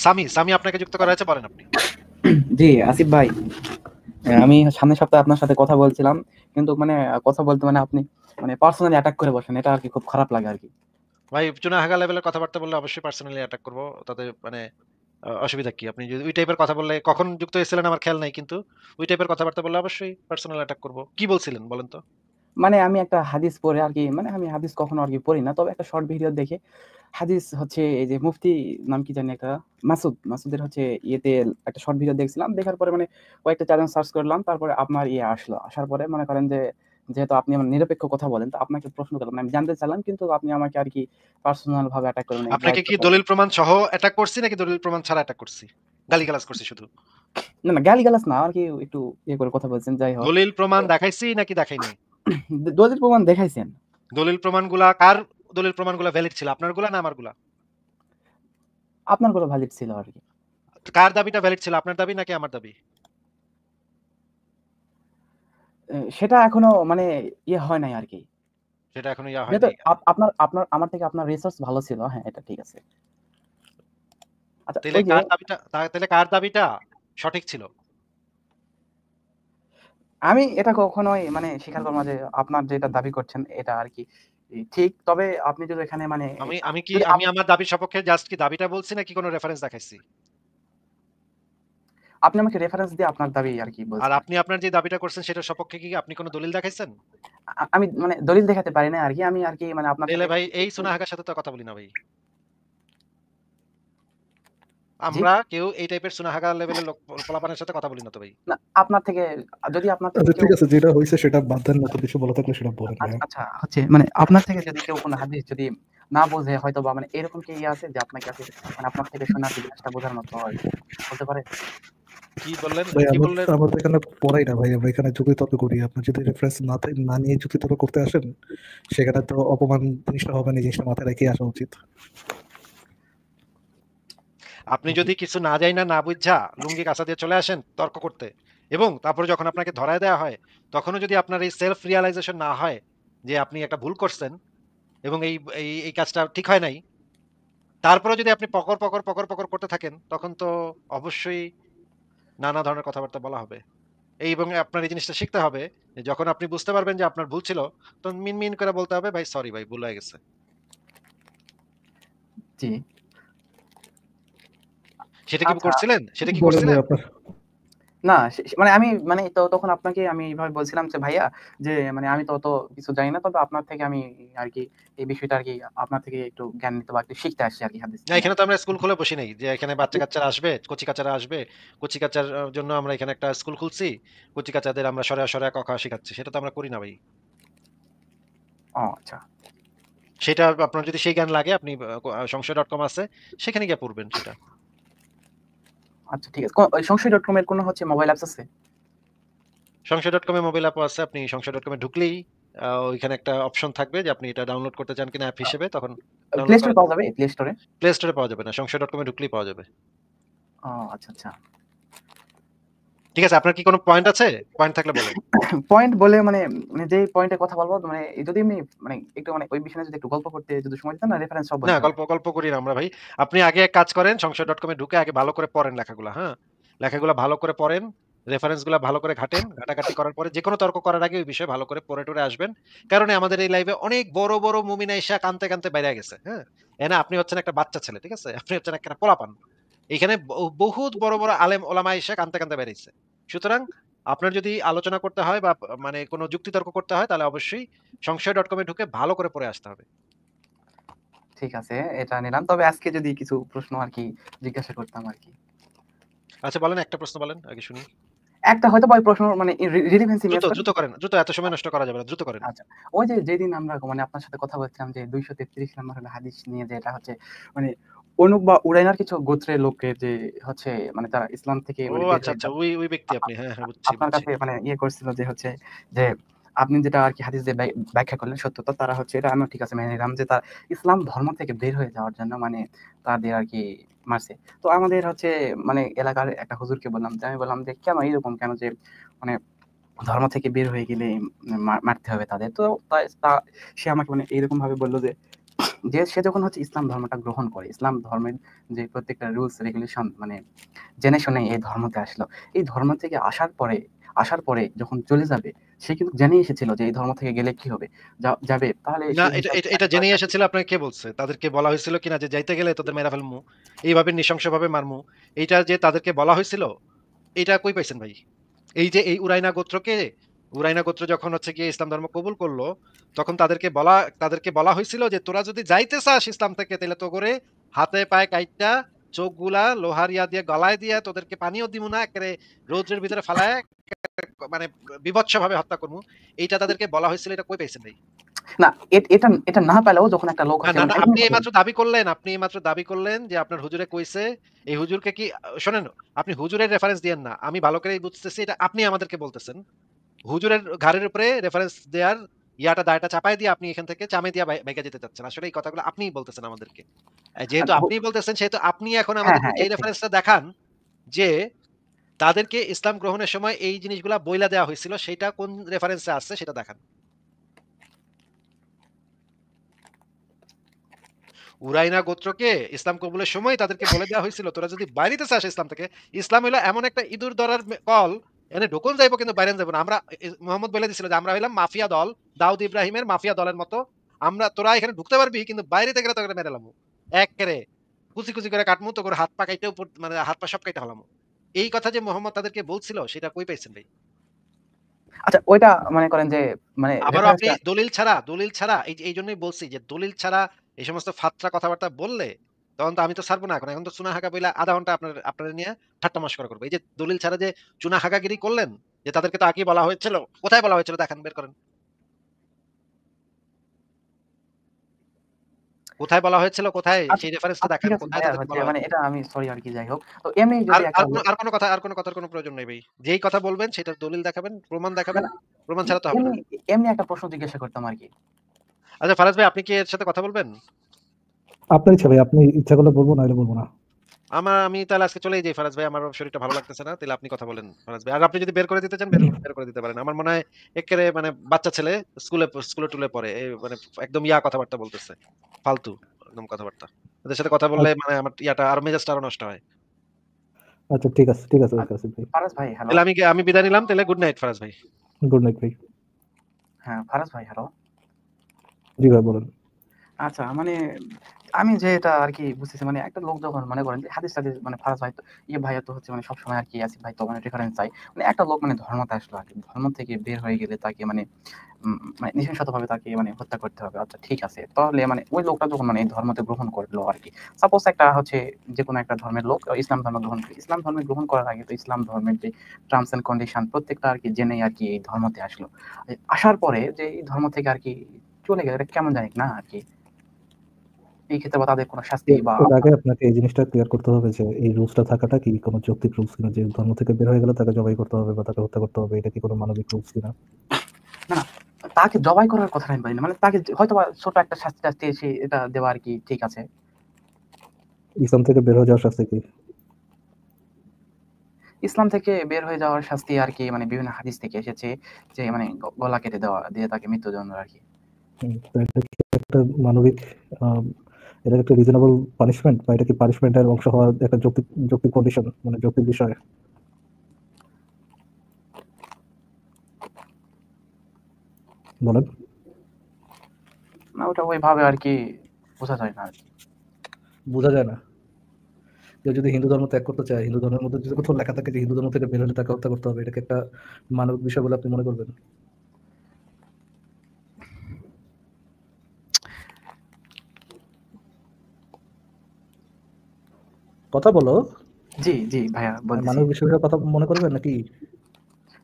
সামি আপনাকে যুক্ত করা হয়েছে, বলেন আপনি। জি আসিফ ভাই, আমি সামনের সপ্তাহে আপনার সাথে কথা বলছিলাম, কিন্তু মানে কথা বলতে মানে আপনি মানে পার্সোনালি অ্যাটাক করে বসেন, এটা আর কি খুব খারাপ লাগে আর কি। ভাই চুনাহাগা লেভেলের কথাবার্তা বললে অবশ্যই পার্সোনালি অ্যাটাক করব। তাতে মানে অসুবিধা কি? আপনি যদি ওই টাইপের কথা বললে, কখন যুক্ত হয়েছিলেন আমার খেয়াল নাই, কিন্তু ওই টাইপের কথাবার্তা বললে অবশ্যই পার্সোনাল অ্যাটাক করব। কি বলছিলেন বলেন তো? মানে আমি একটা হাদিস পড়ে আর কি, মানে আমি হাদিস কখনো আর কি পড়ি না, তবে একটা শর্ট ভিডিও দেখে হাদিস হচ্ছে এই যে মুফতি নাম কি জানি একটা, মাসুদের হচ্ছে ইয়েতে একটা শর্ট ভিডিও দেখছিলাম, দেখার পরে মানে কয়েকটা চ্যানেল সার্চ করলাম, তারপরে আপনার ইয়ে আসলো, আসার পরে মনে করেন যে যেহেতু আপনি আমার নিরপেক্ষ কথা বলেন, তো আপনাকে প্রশ্ন করলাম, আমি জানতে চাইলাম, কিন্তু আপনি আমাকে আর কি পার্সোনাল ভাবে অ্যাটাক করবেন, আপনাকে ডাইরেক্ট কি কথা দলিল বলেন। প্রমাণ সহ অ্যাটাক করছি নাকি দলিল প্রমাণ ছাড়া অ্যাটাক করছি? গালিগালাজ করছি শুধু? না না, গালিগালাজ না আর কি, একটু ইয়ে করে কথা বলছেন, যাই হোক। দলিল তো প্রমাণ দেখাইছি নাকি দেখাই নাই? দলিল প্রমাণ দেখাইছেন। দলিল প্রমাণগুলা কার? দলিল প্রমাণগুলা ভ্যালিড ছিল, আপনারগুলা না আমারগুলা? আপনার গুলো ভ্যালিড ছিল আর কি। কার দাবিটা ভ্যালিড ছিল, আপনার দাবি নাকি আমার দাবি? সেটা এখনো মানে ইয়ে হয় নাই আর কি, সেটা এখনো ইয়া হয় যেহেতু নাই। আপনার আপনার আমার থেকে আপনার রিসার্চ ভালো ছিল, হ্যাঁ এটা ঠিক আছে। আচ্ছা তাইলে ওই যে কার দাবিটা তাইলে কার দাবিটা সঠিক ছিল? আমি এটা কখনোই মানে স্বীকার করব না যে আপনার যেটা দাবি করছেন এটা আর কি ঠিক, তবে আপনি যদি এখানে মানে আমি আমি কি যদি আমি আমার দাবির সপক্ষে জাস্ট কি দাবিটা বলছি নাকি কোনো রেফারেন্স দেখাইছি? আপনি আমাকে রেফারেন্স দিয়ে আপনার দাবি আর কি আর বলছেন আর আপনি কি। আপনার যে দাবিটা করছেন সেটার সপক্ষে কি আপনি কোনো দলিল দেখাইছেন? আমি মানে দলিল দেখাতে পারি না আর কি, আমি আর কি মানে আপনার তাইলে সাথে ভাই এই একটু। সুনাহাগার সাথে তো কথা বলি না ভাই। জি, আমরা কেউ এই টাইপের সুনাহাগা লেভেলের লোক পোলাপানের সাথে কথা বলি না তো ভাই। না আপনার থেকে, যদি আপনার থেকে আচ্ছা কেউ, ঠিক আছে, যেটা হয়েছে সেটা বাদ দেন, নতুন কিছু বলা থাকলে সেটা বলেন আচ্ছা ভাইয়া। আচ্ছা হচ্ছে মানে আপনার থেকে যদি কেউ কোনো হাদিস যদি না বোঝে হয়তো, বা মানে এরকম কি ইয়ে আছে যে আপনার কাছে মানে আপনার থেকে শোনা জিনিসটা বোঝার মতো আর কি বলতে পারে। কি বললেন? ভাই কি আমরা বললেন? আমরা তো এখানে পড়াই না ভাই, আমরা এখানে যুক্তিতর্ক করি। আপনি যদি রেফারেন্স না নিয়ে যুক্তিতর্ক করতে আসেন, সেখানে তো অপমান জিনিসটা হবে না, এই জিনিসটা মাথায় রেখে আসা উচিত। আপনি জি যদি কিছু না জাইনা না বুঝঝা লুঙ্গি কাঁচা দিয়ে চলে আসেন তর্ক করতে, এবং তারপরে যখন আপনাকে ধরায় দেওয়া হয়, তখনও যদি আপনার এই সেলফ রিয়ালাইজেশন না হয় যে আপনি একটা ভুল করছেন এবং এই কাজটা ঠিক হয় নাই, তারপরেও যদি আপনি পকর করতে থাকেন, তখন তো অবশ্যই নানা ধরনের কথাবার্তা বলা হবে। এবং আপনার এই জিনিসটা শিখতে হবে যে যখন আপনি বুঝতে পারবেন যে আপনার ভুল ছিল, তখন মিনমিন করে বলতে হবে, "ভাই সরি ভাই, ভুল হয়ে গেছে।" জি। সেটা কি আচ্ছা, করছিলেন? সেটা কি বলেন ভাই করছিলেন? আপনার। না মানে আমি মানে তো তখন আপনাকে আমি এইভাবে বলছিলাম যে ভাইয়া, যে মানে আমি তো অত কিছু জানি না, তবে আপনার থেকে আমি আর কি এই বিষয়টা আর কি আপনার থেকে একটু জ্ঞান নিতে বা একটু শিখতে আসছি আর কি হাদিস না, নিয়ে আর এখানে তো কি। আমরা স্কুল খুলে বসি নাই যে এখানে বাচ্চা-কাচ্চারা আসবে, কচি-কাচারা আসবে। কচি-কাচার জন্য আমরা এখানে একটা স্কুল খুলছি। কচি-কাচাদের আমরা সরে ক, খ শিখাচ্ছি। সেটা তো আমরা করি না ভাই। ও আচ্ছা। সেটা আপনার যদি সেই জ্ঞান লাগে, আপনি সংশয়.com আছে, সেখানে গিয়ে পড়বেন সেটা। আচ্ছা ঠিক আছে। ওই সংশয়.com এর কোনো হচ্ছে মোবাইল অ্যাপস আছে? সংশয়.com এ মোবাইল অ্যাপও আছে। আপনি সংশয়.com এ ঢুকলেই ওইখানে একটা অপশন থাকবে যে আপনি এটা ডাউনলোড করতে চান কিনা অ্যাপ হিসেবে, তখন প্লে ডাউনলোড স্টোরে করা পাওয়া যাবে। যাবে? প্লে স্টোরে? প্লে স্টোরে পাওয়া যাবে না। সংশয়.com এ ঢুকলেই পাওয়া যাবে। ও আচ্ছা, আচ্ছা। ঠিক আছে, আপনার কি কোনো পয়েন্ট আছে? পয়েন্ট থাকলে বলেন। পয়েন্ট বলে মানে মানে যে পয়েন্টে কথা বলবো মানে যদি আমি মানে একটু মানে ওই বিষয়ে যদি একটু গল্প করতে যদি সময় দিতেন, না রেফারেন্স সব না, বলতে হবে? গল্প করি না আমরা ভাই। আপনি আগে এক কাজ করেন, সংশয়.com এ ঢুকে আগে ভালো করে পড়েন লেখাগুলা, হ্যাঁ? লেখাগুলা ভালো করে পড়েন, রেফারেন্স গুলা ভালো করে ঘাটেন। ঘাটাঘাটি করার পরে যেকোনো তর্ক করার আগে ওই বিষয়ে ভালো করে পড়ে টরে আসবেন। কারণ আমাদের এই লাইভে অনেক বড় মুমিন আইসা কানতে বাইরে গেছে, হ্যাঁ? এনা আপনি হচ্ছেন একটা বাচ্চা ছেলে, ঠিক আছে? আপনি হচ্ছেন একটা পোলাপান। এখানে বহুত বড় আলেম ওলামা আইসা কানতে বেরাইছে। সুতরাং আপনার যদি আলোচনা করতে হয় বা মানে কোন যুক্তিতর্ক করতে হয়, তাহলে অবশ্যই সংশয়.com এ ঢুকে ভালো করে পড়ে আসতে হবে। ঠিক আছে, এটা নিলাম। তবে আজকে যদি কিছু প্রশ্ন আর কি জিজ্ঞাসা করতাম আর কি। আচ্ছা বলেন, একটা প্রশ্ন বলেন আগে শুনি। একটা হয়তোবা ওই প্রশ্ন মানে রিলেভেন্সি ম্যাচ করে। দ্রুত করেন। দ্রুত, এত সময় নষ্ট করা যাবে না। দ্রুত করেন। আচ্ছা। ওই যে যেদিন আমরা মানে আপনার সাথে কথা বলছিলাম যে ২৩৩ নাম্বার হলো হাদিস নিয়ে, যে এটা হচ্ছে মানে অনুক বা উরাইনার কিছু গোত্রের লোককে যে হচ্ছে মানে তারা ইসলাম থেকে ও মানে বের আচ্ছা, হয়ে আচ্ছা। যাবে। ওই ব্যক্তি আ আপনি। হ্যাঁ, আ হ্যাঁ, বুঝছি, আপনার বুঝছি। কাছে মানে ইয়ে করছিল যে হচ্ছে যে আপনি যেটা আর কি হাদিস দিয়ে ব্যাখ্যা করলেন সত্যতা, তারা হচ্ছে এটা আমিও ঠিক আছে মেনে নিলাম যে তারা ইসলাম ধর্ম থেকে বের হয়ে যাওয়ার জন্য মানে তাদের আর কি মারছে। তো আমাদের হচ্ছে মানে এলাকার একটা হুজুরকে বললাম যে, আমি বললাম যে কেন এরকম কেন যে মানে ধর্ম থেকে বের হয়ে গেলে মারতে হবে তাদের। তো সে আমাকে মানে এইরকম ভাবে বলল যে যে সে যখন হচ্ছে ইসলাম ধর্মটা গ্রহণ করে, ইসলাম ধর্মের যে প্রত্যেকটা রুলস রেগুলেশন মানে জেনে শুনে এই ধর্মতে আসলো। এই ধর্ম থেকে আসার পরে যখন চলে যাবে, সে কিন্তু জেনেই এসেছিল যে এই ধর্ম থেকে গেলে কি হবে। যাবে তাহলে না, সেই এটা হিসাবে এটা এটা জেনেই এসেছিল, আপনাকে কে বলছে? তাদেরকে বলা হয়েছিল কিনা যে যাইতে গেলে তোদের মাইরা ফেলমু, এইভাবে নৃশংসভাবে মারমু? এইটা যে তাদেরকে বলা হয়েছিল, এইটা কই পাইছেন ভাই? এই যে এই উরাইনা গোত্র যখন হচ্ছে গিয়ে ইসলাম ধর্ম কবুল করলো, তখন তাদেরকে বলা হয়েছিল যে তোরা যদি যাইতে চাস ইসলাম থেকে, তাহলে তো করে হাতে পায়ে কাইটটা চোখগুলা লোহার ইয়া দিয়ে গলায় দিয়ে তোদেরকে পানিও দিমু না, একেবারে রৌদ্রের ভিতরে ফালায় মানে বিভৎস ভাবে হত্যা করবো। এইটা তাদেরকে বলা হয়েছিল, এটা কই পাইছেন ভাই? না, এটা এটা না পেলেও যখন একটা লোক না, হচ্ছে না, মানে না, একদমই আপনি এইমাত্র দাবি করলেন যে আপনার হুজুরে কইছে। এই হুজুরকে কি শোনেন, আপনি হুজুরের রেফারেন্স দিয়েন না। আমি ভালো করেই বুঝতেছি এটা আপনি আমাদেরকে বলতেছেন। হুজুরের ঘাড়ের উপরে রেফারেন্স দেওয়ার দায়টা চাপায় দিয়ে আপনি এখান থেকে চামে দিয়া ভাইগা যেতে চাচ্ছেন। আসলে এই কথাগুলো আপনিই বলতেছেন আমাদেরকে। যেহেতু আপনিই বলতেছেন, সেহেতু আপনি এখন হ্যাঁ, আমাদেরকে হ্যাঁ, এই এটাই। রেফারেন্সটা দেখান যে তাদেরকে ইসলাম গ্রহণের সময় এই জিনিসগুলা বইলা দেওয়া হয়েছিল, সেটা কোন রেফারেন্সে আসছে সেটা দেখান। উরাইনা গোত্রকে ইসলাম কবুলের সময় তাদেরকে বলে দেওয়া হয়েছিল তোরা যদি বাইরেতে চাস ইসলাম থেকে, ইসলাম হইলো এমন একটা ইঁদুর ধরার কল, এনে ঢুকুন যাইবো কিন্তু বাইরে যাবো না। আমরা মোহাম্মদ বলে দিছিল যে আমরা হইলাম মাফিয়া দল, দাউদ ইব্রাহিমের মাফিয়া দলের মতো। তোরা এখানে ঢুকতে পারবি কিন্তু বাইরে থেকে তোকে মেরে লামু, একেবারে কুচি কুচি করে কাটমু, তো করে হাত পা কাইটে উপর মানে হাত পা সব কাইটে হলামু। এই কথা যে মোহাম্মদ তাদেরকে বলছিল, সেটা কই পাইছেন ভাই? আচ্ছা, ওইটা মনে করেন যে মানে আবারও আপনি রেফারেন্সটা দলিল ছাড়া এই জন্যই বলছি যে দলিল ছাড়া এই সমস্ত ফাত্রা কথাবার্তা বললে তখন তো আমি তো ছাড়বো না। এখন তো চুনা হাগা বইলা আধা ঘন্টা আপনার নিয়ে ঠাট্টা মশকরা করবো। এই যে দলিল ছাড়া যে চুনা হাগাগিরি করলেন, যে তাদেরকে তো আগে বলা হয়েছিল, কোথায় বলা হয়েছিল দেখান, বের করেন। কোথায় বলা হয়েছিল, কোথায় আচ্ছা, সেই রেফারেন্সটা আচ্ছা, ঠিক দেখান, আছে কোথায় ভাইয়া, তাদেরকে হচ্ছে বলা মানে হয়েছে। এটা আমি সরি আরকি, যাই হোক। তো এমনি আর যদি আর একটা কোনো লোক আর কোনো কথার কোনো প্রয়োজন নেই ভাই। যেই কথা বলবেন সেটার দলিল দেখাবেন, প্রমাণ না, দেখাবেন। না, প্রমাণ ছাড়া তো হবে না। এমনি এমনি একটা প্রশ্ন জিজ্ঞাসা করতাম আরকি। আচ্ছা ফারাজ ভাই, আপনি কি এর সাথে কথা বলবেন? আপনার ইচ্ছা ভাই, আপনি ইচ্ছা করলে বলবো, নাহলে বলবো না। আমি তাহলে আজকে চলেই যাই ফারাজ ভাই। আমার শরীরটা ভালো লাগতেছে না। তাহলে আপনি কথা বলেন ফারাজ ভাই। আর আপনি যদি বের করে দিতে চান, বের করে দিতে পারেন। আমার মনে হয় এক্কেরে মানে বাচ্চা ছেলে, স্কুলে টুলে পড়ে। মানে একদম কথাবার্তা বলতেছে। ফালতু একদম কথাবার্তা। এদের সাথে কথা বললে আচ্ছা, মানে আমার আরো মেজাজটা আরো নষ্ট হয়। আচ্ছা, ঠিক আছে, ঠিক আছে আর ওকে আসিফ ভাই। ফারাজ ভাই হ্যালো। তাহলে আমি বিদায় নিলাম। তাহলে গুড নাইট ফারাজ ভাই। গুড নাইট ভাই। হ্যাঁ, ফারাজ ভাই হ্যালো। জি ভাই বলেন। আচ্ছা, মানে আমি যেটা আরকি বুঝতেছি মানে একটা লোক যখন মনে করেন যে হাদিস-টাদিস মানে ফারাজ ভাই তো ভাইয়া তো হচ্ছে মানে সবসময় আরকি আসিফ ভাই তো মানে রেফারেন্স চায়। মানে একটা লোক মানে ধর্মতে আসলো আরকি। ধর্ম থেকে বের হয়ে গেলে তাকে মানে মানে নৃশংসভাবে তাকে মানে হত্যা করতে হবে। আচ্ছা, ঠিক আছে। তাহলে মানে ওই লোকটা যখন মানে এই ধর্মতে গ্রহণ করলো আরকি। সাপোজ একটা হচ্ছে যেকোনো একটা ধর্মের লোক ইসলাম ধর্ম গ্রহণ করে। ইসলাম ধর্মে গ্রহণ করার আগে তো ইসলাম ধর্মের যে টার্মস এন্ড কন্ডিশন প্রত্যেকটা আরকি জেনেই আরকি এই ধর্মতে আসলো। আসার পরে যে এই ধর্ম থেকে আরকি চলে গেল, এটা কেমন জানি না আরকি। এই ক্ষেত্রে বা তাদের কোনো শাস্তি বা এর আগে আপনাকে এই জিনিসটা ক্লিয়ার করতে হবে যে এই রুলসটা থাকাটা কি কোনো যৌক্তিক রুলস কিনা, যে ধর্ম থেকে বের হয়ে গেলে তাকে জবাই করতে হবে বা তাকে হত্যা করতে হবে, এটা কি কোনো মানবিক রুলস কিনা। না, না, তাকে জবাই করার কথাটা আমি বলি না। মানে তাকে হয়তোবা ছোট একটা শাস্তি এসে এটা দেওয়া আরকি ঠিক আছে। ইসলাম থেকে বের হয়ে যাওয়ার শাস্তি কি? ইসলাম থেকে বের হয়ে যাওয়ার শাস্তি আরকি মানে বিভিন্ন হাদিস থেকে এসেছে যে মানে গলা কেটে দেওয়া দিয়ে তাকে মৃত্যুদণ্ড আরকি। তো এটা কি একটা মানবিক, আহ, এটা একটা রিজনেবল পানিশমেন্ট, বা এটা কি পানিশমেন্টের অংশ হওয়ার একটা যৌক্তিক যৌক্তিক কন্ডিশন, মানে যৌক্তিক বিষয়? বলেন। না, ওটা ওইভাবে আরকি বোঝা যায় না আরকি। বোঝা যায় না। কেউ যদি হিন্দু ধর্ম ত্যাগ করতে চায়, হিন্দু ধর্মের মধ্যে যদি কোথাও লেখা থাকে যে হিন্দু ধর্ম থেকে বের হলে তাকে হত্যা করতে হবে, এটাকে একটা মানবিক বিষয় বলে আপনি মনে করবেন? কথা বলো। জি, জি ভাইয়া বলতেছি। মানবিক বিষয়ের কথা মনে করবেন নাকি?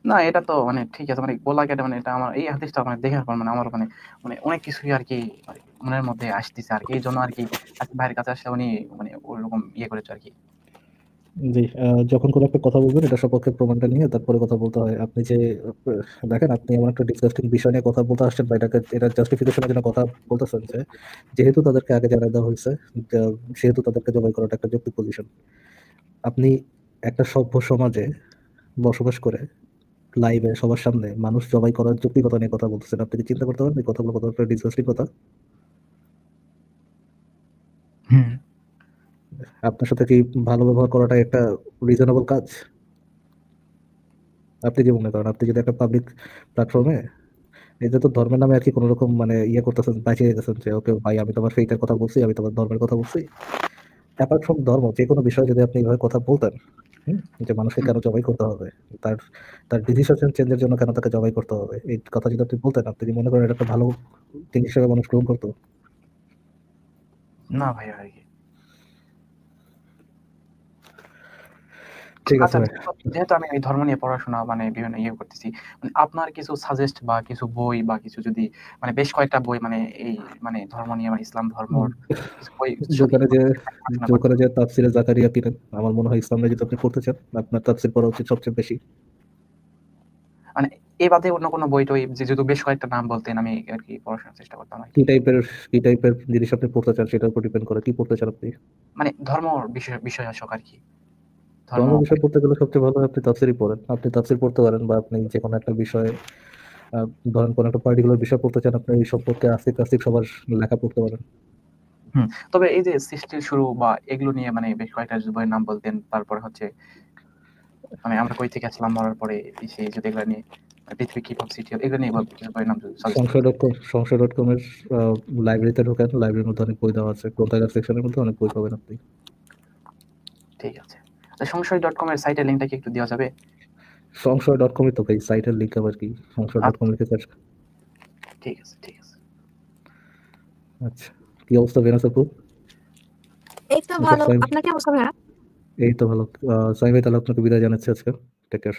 না, এটা তো মানে ঠিক আছে, মানে গলা কেটে মানে এটা আমার এই হাদিসটা মানে দেখার পর মানে আমার মানে মানে অনেক কিছুই আরকি মানে মনের মধ্যে আসতেছে আরকি। এইজন্য আরকি আসিফ ভাইয়ের কাছে আসলে উনি মানে ওরকম করেছে আরকি। জি, যখন কোনো একটা কথা বলবেন এটা সপক্ষে প্রমাণটা নিয়ে তারপরে কথা বলতে হয়। আপনি যে দেখেন, আপনি এমন একটা ডিসগাস্টিং বিষয় নিয়ে কথা বলতে আসছেন বা এটা জাস্টিফিকেশনের জন্য কথা বলতেছেন যে যেহেতু তাদেরকে আগে জানাই দেওয়া হয়েছে, সেহেতু তাদেরকে জবাই করাটা একটা যৌক্তিক পজিশন। আপনি একটা সভ্য সমাজে বসবাস করে লাইভে সবার সামনে মানুষ জবাই করার যৌক্তিকতা নিয়ে কথা বলতেছেন। আপনি কি চিন্তা করতে পারেন এই কথাগুলো কতটা ডিসগাস্টিং কথা? হুম। আপনার সাথে কি ভালো ব্যবহার করাটাই একটা রিজনেবল কাজ? আপনি কি মনে করেন? আপনি যদি একটা পাবলিক প্ল্যাটফর্মে এটা তো ধর্মের নামে আরকি কোন রকম মানে করতেছেন, বাঁচিয়ে দিতেছেন যে, ওকে ভাই আমি তোমার ফেইথ এর কথা বলছি, আমি তোমার ধর্মের কথা বলছি। অ্যাপার্ট ফ্রম ধর্ম যেকোনো বিষয়ে যদি আপনি এভাবে কথা বলতেন, হুম? যে মানুষকে হুম। কেন জবাই করতে হবে? তার তার ডিসিশন চেঞ্জ এর জন্য কেন তাকে জবাই করতে হবে? এই কথা যদি আপনি বলতেন, আপনি কি মনে করেন এটা একটা ভালো জিনিস হিসেবে মানুষ গ্রহণ করত? না ভাইয়া আরকি। ঠিক আছে আচ্ছা, ভাই। যেহেতু আমি এই ধর্ম নিয়ে পড়াশোনা মানে বিভিন্ন ইয়ে করতেছি। মানে আপনার কিছু সাজেস্ট বা কিছু বই বা কিছু যদি মানে বেশ কয়েকটা বই মানে এই মানে ধর্ম নিয়ে মানে ইসলাম উম ধর্মর কিছু বই যদি দোকানে যে পড়াশোনা করতে দোকানে যে তাফসিরে জাকারিয়া কিনেন, আমার মনে হয় ইসলামে যদি আপনি পড়তে চান, আপনার তাফসির পড়া উচিত সবচেয়ে বেশি। মানে এ বাদে অন্য কোনো বই-টই যে যদি বেশ কয়েকটা নাম বলতেন আমি আরকি পড়াশোনার চেষ্টা করতাম কি আরকি। টাইপের কি টাইপের জিনিস আপনি পড়তে চান সেটার উপর ডিপেন্ড করে। কি পড়তে চান আপনি? মানে ধর্ম বিষয়াসক আরকি। ধর্ম ধর্ম বিষয় পড়তে গেলে সবচেয়ে ভালো হয় আপনি তাফসিরই পড়েন। আপনি তাফসির পড়তে পারেন বা আপনি যেকোনো একটা বিষয়ে আ ধরেন কোন একটা পার্টিকুলার বিষয় পড়তে চান, আপনি এই সম্পর্কে আসিফ আসিফ সবার লেখা পড়তে পারেন। হুম। তবে এই যে সৃষ্টির শুরু বা এগুলো নিয়ে মানে বেশ কয়েকটা যদি বইয়ের নাম বলতেন, তারপরে হচ্ছে মানে আমরা কই থেকে আসলাম মরার পরে সেই যদি এগুলা নিয়ে পৃথিবী কিভাবে সৃষ্টি হলো এগুলো নিয়ে কিছু বইয়ের নাম যদি সাজেস্ট করতেন। সংশয়.com এর আ লাইব্রেরিতে ঢোকেন। লাইব্রেরির মধ্যে অনেক বই দেওয়া আছে। গ্রন্থাগার সেকশনের মধ্যে অনেক বই পাবেন আপনি। ঠিক আছে। সংশয়.com এর সাইটের লিংকটা কি একটু দেওয়া যাবে? সংশয়.com ই তো ভাই সাইটের লিংক আবার কি? সংশয়.com আচ্ছা, লিখে সার্চ। ঠিক আছে, ঠিক আছে। আচ্ছা। কি অবস্থা ভেনাস আপু? এই তো আচ্ছা ভালো। সাইম আপনার কি অবস্থা ভাইয়া? এই তো ভালো। সাইম ভাই তাহলে আপনাকে বিদায় জানাচ্ছি আজকে। Take care.